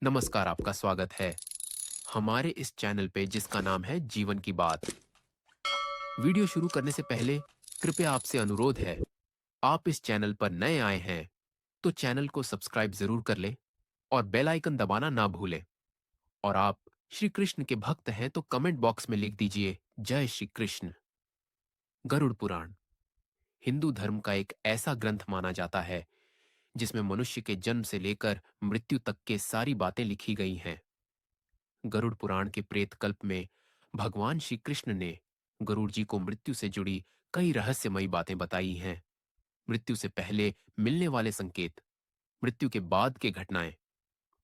नमस्कार, आपका स्वागत है हमारे इस चैनल पे जिसका नाम है जीवन की बात। वीडियो शुरू करने से पहले कृपया आपसे अनुरोध है, आप इस चैनल पर नए आए हैं तो चैनल को सब्सक्राइब जरूर कर लें और बेल आइकन दबाना ना भूलें। और आप श्री कृष्ण के भक्त हैं तो कमेंट बॉक्स में लिख दीजिए जय श्री कृष्ण। गरुड़ पुराण हिंदू धर्म का एक ऐसा ग्रंथ माना जाता है जिसमें मनुष्य के जन्म से लेकर मृत्यु तक के सारी बातें लिखी गई हैं। गरुड़ पुराण के प्रेत कल्प में भगवान श्री कृष्ण ने गरुड़ जी को मृत्यु से जुड़ी कई रहस्यमयी बातें बताई हैं। मृत्यु से पहले मिलने वाले संकेत, मृत्यु के बाद के घटनाएं,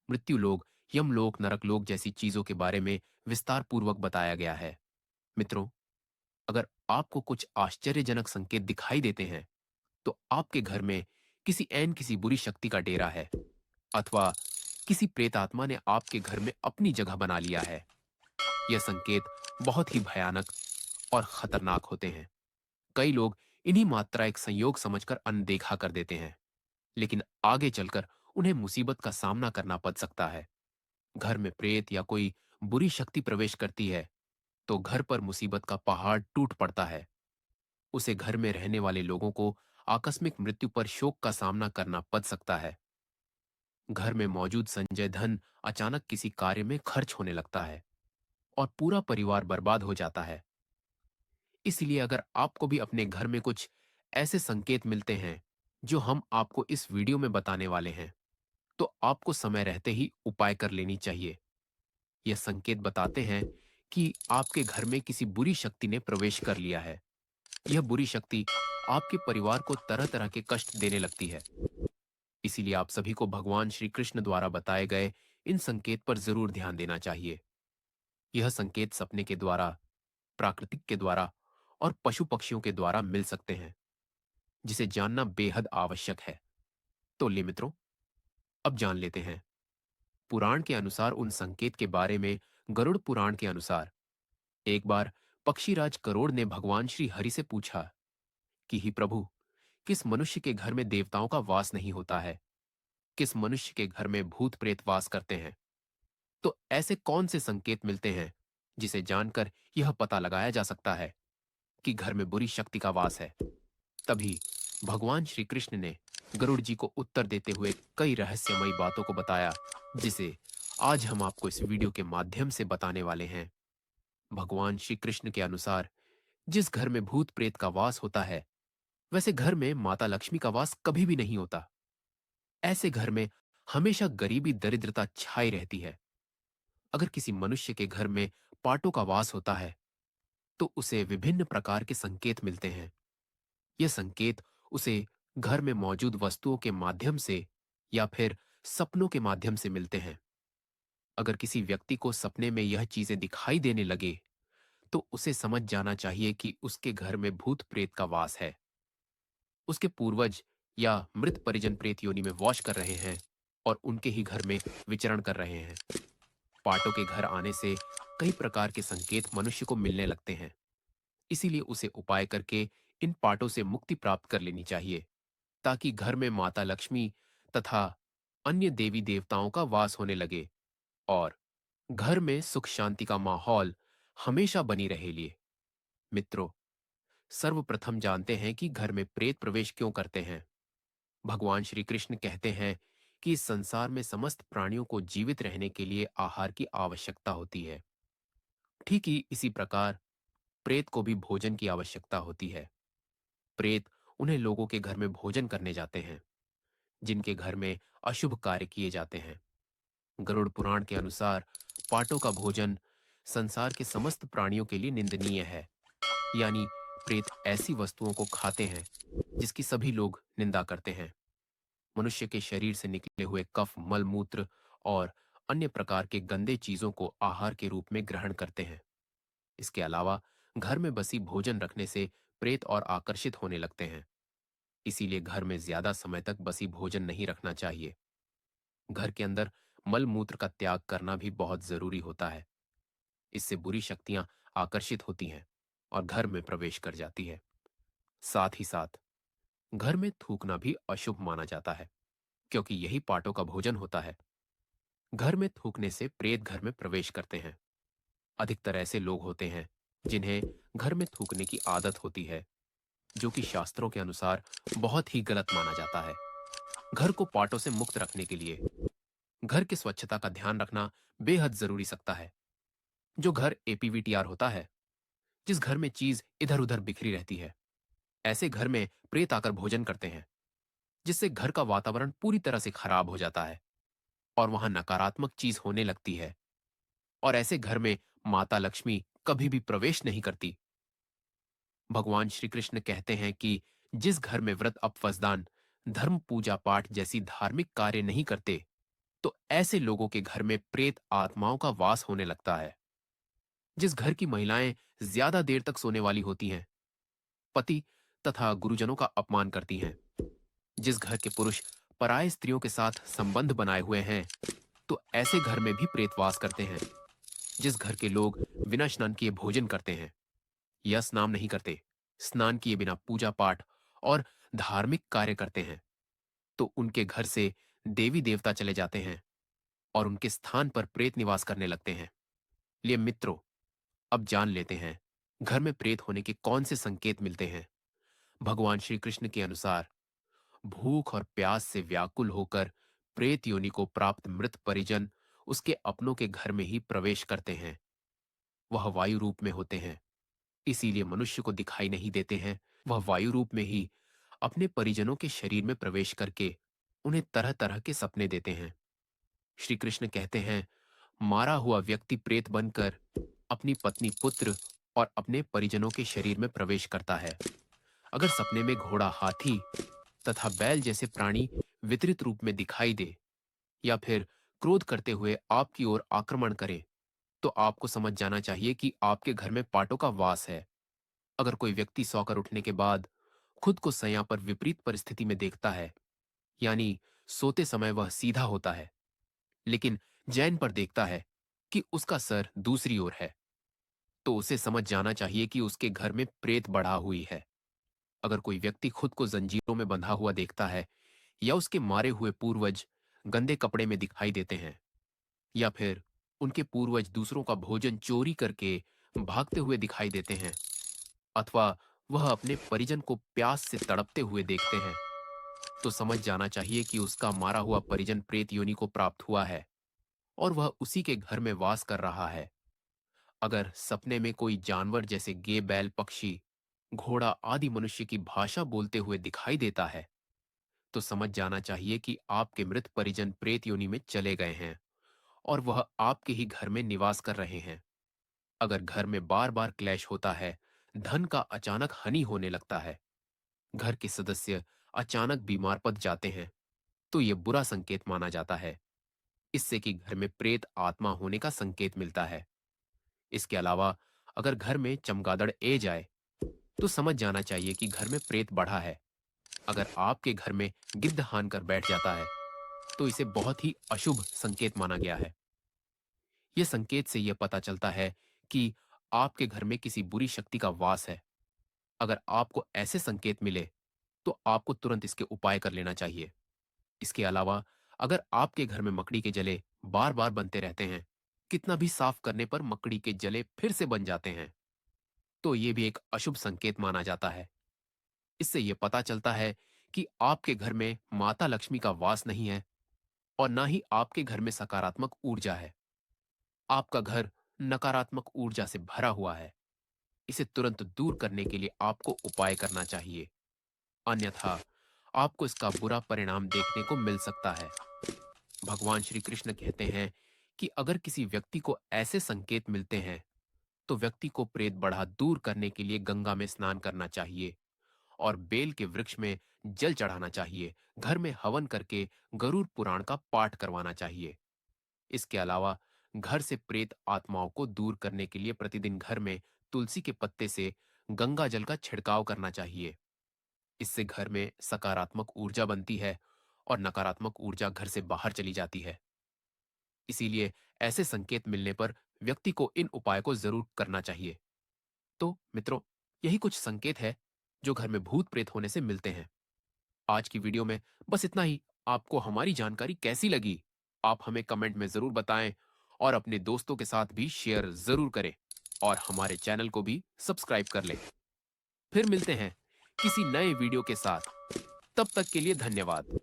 मृत्यु लोक, यमलोक, नरकलोक जैसी चीजों के बारे में विस्तार पूर्वक बताया गया है। मित्रों, अगर आपको कुछ आश्चर्यजनक संकेत दिखाई देते हैं तो आपके घर में किसी बुरी शक्ति का डेरा है, अथवा किसी प्रेतात्मा ने आपके घर में अपनी जगह बना लिया है। यह संकेत बहुत ही भयानक और खतरनाक होते हैं। कई लोग इन्हीं मात्रा एक संयोग समझकर अनदेखा कर देते हैं, लेकिन आगे चलकर उन्हें मुसीबत का सामना करना पड़ सकता है। घर में प्रेत या कोई बुरी शक्ति प्रवेश करती है तो घर पर मुसीबत का पहाड़ टूट पड़ता है। उसे घर में रहने वाले लोगों को आकस्मिक मृत्यु पर शोक का सामना करना पड़ सकता है। घर में मौजूद संजय धन अचानक किसी कार्य में खर्च होने लगता है और पूरा परिवार बर्बाद हो जाता है। इसलिए अगर आपको भी अपने घर में कुछ ऐसे संकेत मिलते हैं जो हम आपको इस वीडियो में बताने वाले हैं, तो आपको समय रहते ही उपाय कर लेनी चाहिए। यह संकेत बताते हैं कि आपके घर में किसी बुरी शक्ति ने प्रवेश कर लिया है। यह बुरी शक्ति आपके परिवार को तरह तरह के कष्ट देने लगती है। इसीलिए आप सभी को भगवान श्री कृष्ण द्वारा बताए गए इन संकेत पर जरूर ध्यान देना चाहिए। यह संकेत सपने के द्वारा, प्राकृतिक के द्वारा और पशु पक्षियों के द्वारा मिल सकते हैं, जिसे जानना बेहद आवश्यक है। तो ले मित्रों, अब जान लेते हैं पुराण के अनुसार उन संकेत के बारे में। गरुड़ पुराण के अनुसार एक बार पक्षीराज करोड़ ने भगवान श्री हरि से पूछा कि ही प्रभु, किस मनुष्य के घर में देवताओं का वास नहीं होता है? किस मनुष्य के घर में भूत प्रेत वास करते हैं? तो ऐसे कौन से संकेत मिलते हैं जिसे जानकर यह पता लगाया जा सकता है कि घर में बुरी शक्ति का वास है? तभी भगवान श्री कृष्ण ने गरुड़ जी को उत्तर देते हुए कई रहस्यमयी बातों को बताया, जिसे आज हम आपको इस वीडियो के माध्यम से बताने वाले हैं। भगवान श्री कृष्ण के अनुसार जिस घर में भूत प्रेत का वास होता है, वैसे घर में माता लक्ष्मी का वास कभी भी नहीं होता। ऐसे घर में हमेशा गरीबी दरिद्रता छाई रहती है। अगर किसी मनुष्य के घर में पाटों का वास होता है तो उसे विभिन्न प्रकार के संकेत मिलते हैं। ये संकेत उसे घर में मौजूद वस्तुओं के माध्यम से या फिर सपनों के माध्यम से मिलते हैं। अगर किसी व्यक्ति को सपने में यह चीजें दिखाई देने लगे तो उसे समझ जाना चाहिए कि उसके घर में भूत प्रेत का वास है। उसके पूर्वज या मृत परिजन प्रेत योनि में वास कर रहे हैं और उनके ही घर में विचरण कर रहे हैं। पाटों के घर आने से कई प्रकार के संकेत मनुष्य को मिलने लगते हैं। इसीलिए उसे उपाय करके इन पाटों से मुक्ति प्राप्त कर लेनी चाहिए, ताकि घर में माता लक्ष्मी तथा अन्य देवी देवताओं का वास होने लगे और घर में सुख शांति का माहौल हमेशा बनी रहे लिए। मित्रों, सर्वप्रथम जानते हैं कि घर में प्रेत प्रवेश क्यों करते हैं। भगवान श्री कृष्ण कहते हैं कि इस संसार में समस्त प्राणियों को जीवित रहने के लिए आहार की आवश्यकता होती है। ठीक ही इसी प्रकार प्रेत को भी भोजन की आवश्यकता होती है। प्रेत उन्हें लोगों के घर में भोजन करने जाते हैं जिनके घर में अशुभ कार्य किए जाते हैं। गरुड़ पुराण के अनुसार पाटों का भोजन संसार के समस्त प्राणियों के लिए निंदनीय है। यानी प्रेत ऐसी वस्तुओं को खाते हैं जिसकी सभी लोग निंदा करते हैं। मनुष्य के शरीर से निकले हुए कफ, मल मूत्र और अन्य प्रकार के गंदे चीजों को आहार के रूप में ग्रहण करते हैं। इसके अलावा घर में बसी भोजन रखने से प्रेत और आकर्षित होने लगते हैं। इसीलिए घर में ज्यादा समय तक बसी भोजन नहीं रखना चाहिए। घर के अंदर मल मूत्र का त्याग करना भी बहुत जरूरी होता है। इससे बुरी शक्तियां आकर्षित होती हैं और घर में प्रवेश कर जाती है। साथ ही साथ घर में थूकना भी अशुभ माना जाता है, क्योंकि यही पाटों का भोजन होता है। घर में थूकने से प्रेत घर में प्रवेश करते हैं। अधिकतर ऐसे लोग होते हैं जिन्हें घर में थूकने की आदत होती है, जो कि शास्त्रों के अनुसार बहुत ही गलत माना जाता है। घर को पाटों से मुक्त रखने के लिए घर की स्वच्छता का ध्यान रखना बेहद जरूरी सकता है। जो घर एपीवीटीआर होता है, जिस घर में चीज इधर उधर बिखरी रहती है, ऐसे घर में प्रेत आकर भोजन करते हैं, जिससे घर का वातावरण पूरी तरह से खराब हो जाता है और वहां नकारात्मक चीज होने लगती है। और ऐसे घर में माता लक्ष्मी कभी भी प्रवेश नहीं करती। भगवान श्री कृष्ण कहते हैं कि जिस घर में व्रत अपवसदान, धर्म पूजा पाठ जैसी धार्मिक कार्य नहीं करते, तो ऐसे लोगों के घर में प्रेत आत्माओं का वास होने लगता है। जिस घर की महिलाएं ज्यादा देर तक सोने वाली होती हैं, पति तथा गुरुजनों का अपमान करती हैं, जिस घर के पुरुष पराय स्त्रियों के साथ संबंध बनाए हुए हैं, तो ऐसे घर में भी प्रेत वास करते हैं। जिस घर के लोग बिना स्नान किए भोजन करते हैं या स्नान नहीं करते, स्नान किए बिना पूजा पाठ और धार्मिक कार्य करते हैं, तो उनके घर से देवी देवता चले जाते हैं और उनके स्थान पर प्रेत निवास करने लगते हैं। लिए मित्रों, अब जान लेते हैं घर में प्रेत होने के कौन से संकेत मिलते हैं। भगवान श्री कृष्ण के अनुसार भूख और प्यास से व्याकुल होकर प्रेत योनि को प्राप्त मृत परिजन उसके अपनों के घर में ही प्रवेश करते हैं। वह वायु रूप में होते हैं, इसीलिए मनुष्य को दिखाई नहीं देते हैं। वह वायु रूप में ही अपने परिजनों के शरीर में प्रवेश करके उन्हें तरह तरह के सपने देते हैं। श्री कृष्ण कहते हैं, मारा हुआ व्यक्ति प्रेत बनकर अपनी पत्नी, पुत्र और अपने परिजनों के शरीर में प्रवेश करता है। अगर सपने में घोड़ा, हाथी तथा बैल जैसे प्राणी वितरित रूप में दिखाई दे या फिर क्रोध करते हुए आपकी ओर आक्रमण करे, तो आपको समझ जाना चाहिए कि आपके घर में पाटों का वास है। अगर कोई व्यक्ति सोकर उठने के बाद खुद को सैया पर विपरीत परिस्थिति में देखता है, यानी सोते समय वह सीधा होता है, लेकिन जैन पर देखता है कि उसका सर दूसरी ओर है, तो उसे समझ जाना चाहिए कि उसके घर में प्रेत बढ़ा हुई है। अगर कोई व्यक्ति खुद को जंजीरों में बंधा हुआ देखता है या उसके मारे हुए पूर्वज गंदे कपड़े में दिखाई देते हैं या फिर उनके पूर्वज दूसरों का भोजन चोरी करके भागते हुए दिखाई देते हैं, अथवा वह अपने परिजन को प्यास से तड़पते हुए देखते हैं, तो समझ जाना चाहिए कि उसका मारा हुआ परिजन प्रेत योनि को प्राप्त हुआ है और वह उसी के घर में वास कर रहा है। अगर सपने में कोई जानवर जैसे गे, बैल, पक्षी, घोड़ा आदि मनुष्य की भाषा बोलते हुए दिखाई देता है, तो समझ जाना चाहिए कि आपके मृत परिजन प्रेत योनि में चले गए हैं और वह आपके ही घर में निवास कर रहे हैं। अगर घर में बार बार क्लैश होता है, धन का अचानक हानि होने लगता है, घर के सदस्य अचानक बीमार पड़ जाते हैं, तो यह बुरा संकेत माना जाता है। इससे कि घर में प्रेत आत्मा होने का संकेत मिलता है। इसके अलावा अगर घर में चमगादड़ ए जाए, तो समझ जाना चाहिए कि घर में प्रेत बढ़ा है। अगर आपके घर में गिद्ध हान कर बैठ जाता है, तो इसे बहुत ही अशुभ संकेत माना गया है। यह संकेत से यह पता चलता है कि आपके घर में किसी बुरी शक्ति का वास है। अगर आपको ऐसे संकेत मिले, तो आपको तुरंत इसके उपाय कर लेना चाहिए। इसके अलावा अगर आपके घर में मकड़ी के जले बार बार बनते रहते हैं, कितना भी साफ करने पर मकड़ी के जले फिर से बन जाते हैं, तो यह भी एक अशुभ संकेत माना जाता है। इससे यह पता चलता है कि आपके घर में माता लक्ष्मी का वास नहीं है और ना ही आपके घर में सकारात्मक ऊर्जा है। आपका घर नकारात्मक ऊर्जा से भरा हुआ है। इसे तुरंत दूर करने के लिए आपको उपाय करना चाहिए, अन्यथा आपको इसका बुरा परिणाम देखने को मिल सकता है। भगवान श्री कृष्ण कहते हैं कि अगर किसी व्यक्ति को ऐसे संकेत मिलते हैं, तो व्यक्ति को प्रेत बढ़ा दूर करने के लिए गंगा में स्नान करना चाहिए और बेल के वृक्ष में जल चढ़ाना चाहिए। घर में हवन करके गरुड़ पुराण का पाठ करवाना चाहिए। इसके अलावा घर से प्रेत आत्माओं को दूर करने के लिए प्रतिदिन घर में तुलसी के पत्ते से गंगा जल का छिड़काव करना चाहिए। इससे घर में सकारात्मक ऊर्जा बनती है और नकारात्मक ऊर्जा घर से बाहर चली जाती है। इसीलिए ऐसे संकेत मिलने पर व्यक्ति को इन उपाय को जरूर करना चाहिए। तो मित्रों, यही कुछ संकेत है जो घर में भूत प्रेत होने से मिलते हैं। आज की वीडियो में बस इतना ही। आपको हमारी जानकारी कैसी लगी? आप हमें कमेंट में जरूर बताएं और अपने दोस्तों के साथ भी शेयर जरूर करें और हमारे चैनल को भी सब्सक्राइब कर लें। फिर मिलते हैं किसी नए वीडियो के साथ। तब तक के लिए धन्यवाद।